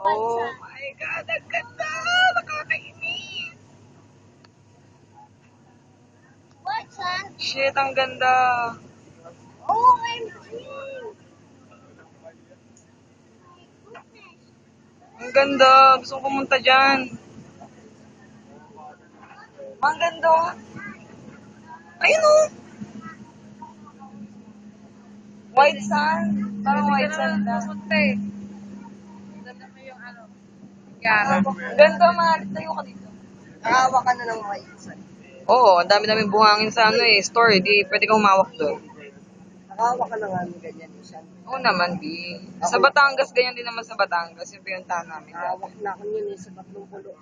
Oh my God, ang ganda! Nakakainis! Shit, ang ganda! OMG! Ang ganda! Gusto kong pumunta dyan. Ang ganda! Ayun o! White sand. Parang white sand na. Ganito, maalit tayo ka dito. Nakahawa ka na ng white sand. Oo, ang dami-daming buhangin sa ano store. Di pwede kang humawak doon. Nakahawa ka na nga ng ganyan sand. Oo naman, B. Sa Batangas, ganyan din naman sa Batangas. Yung pinuntahan namin. Nakahawak na ako yun sa 3 pulo.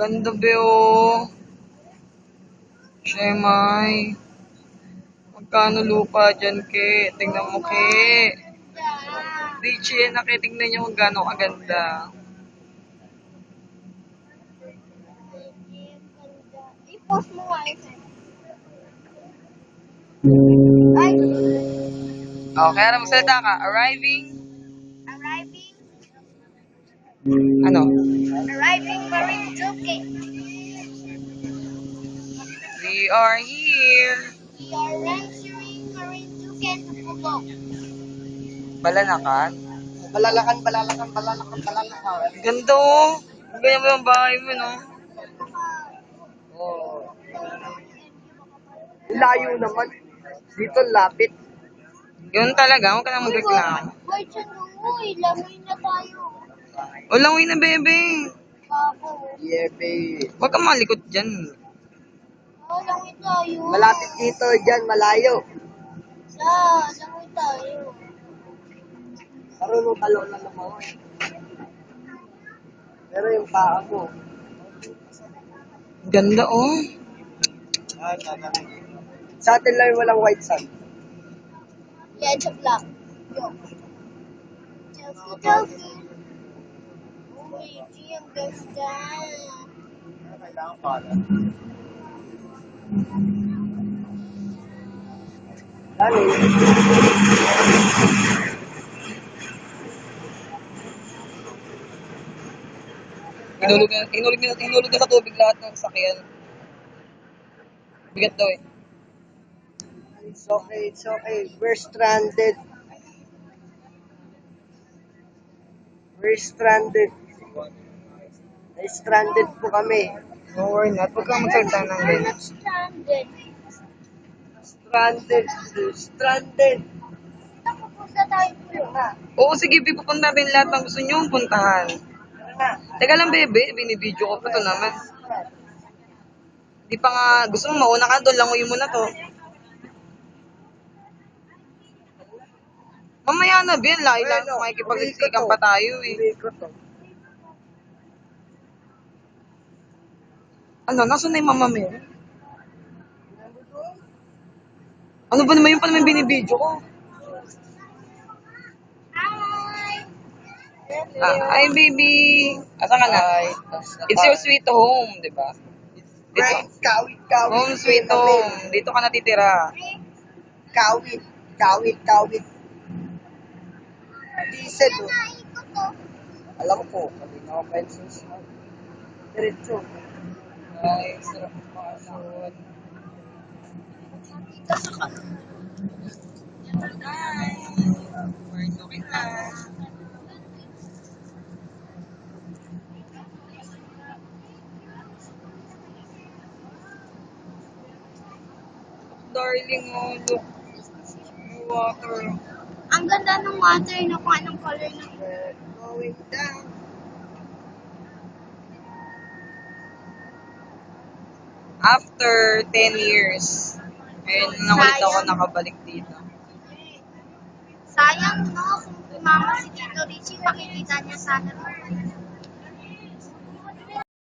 Ganda, B, oh. Shemay. Magkano lupa dyan, Ke? Tingnan mo, Ke. Richie, nakitignan niyo kung gaano kaganda. I-post mo nga yun. Ay! Okay, alam magsalita ka. Arriving? Ano? Arriving Marinduque. We are here. We are entering Marinduque to Pulo. Balanakan? Balalakan. Ganda, oh. Ganyan mo yung bahay mo, no? Oh. Layo naman. Dito lapit. Yun talaga, huwag ka nang magreklamo. Boy, dyan uy. Lamoy na tayo. O, langoy na, bebe. Ako. Yeah, babe. Huwag kang malikot dyan. Lamoy tayo. Malapit dito, dyan, malayo. Lamoy tayo. Marunong ka lang na lumawan. Pero yung paa mo. Ganda, oh. Sa atin lang walang white sand. Yeah, it's a black. Yo. Chelsea. Uy, ang ganda. Kailangan pala. Ano? Hinulog na sa tubig lahat ng sakyan. Bigat daw, eh. It's okay. We're stranded. Stranded po kami. No, we're not. Huwag kang magsalita ng ganyan. Stranded. Napupunta tayo pulo, ha? Oo, sige, pupunta natin lahat ng gusto nyo puntahan. Teka lang, bebe. Binibidyo ko pa to naman. Di pa nga, gusto mo mauna ka doon, langoy mo na to. Mamaya na, Ben. Lahi-lahi na makikipag-isikan pa tayo, eh. Ano, nasa na yung mama mo? Ano ba naman yung pa naman binibidyo ko? Hi, baby. Asa ka na? It's your sweet home, di ba? Right, kawit. Home sweet home. Dito ka natitira. Kawit. Diesel, oh. Alam ko, sabi nga ako pencils. Diretso. Ay, sarap makasod. Hi. Where's okay na? Darling, oh, look. Yung water. Ang ganda ng water na kung anong color ng going down. After 10 years, ayun na ulit ako nakabalik dito. Sayang, no? Kung tumama si Tito Richie, makikita niya sana.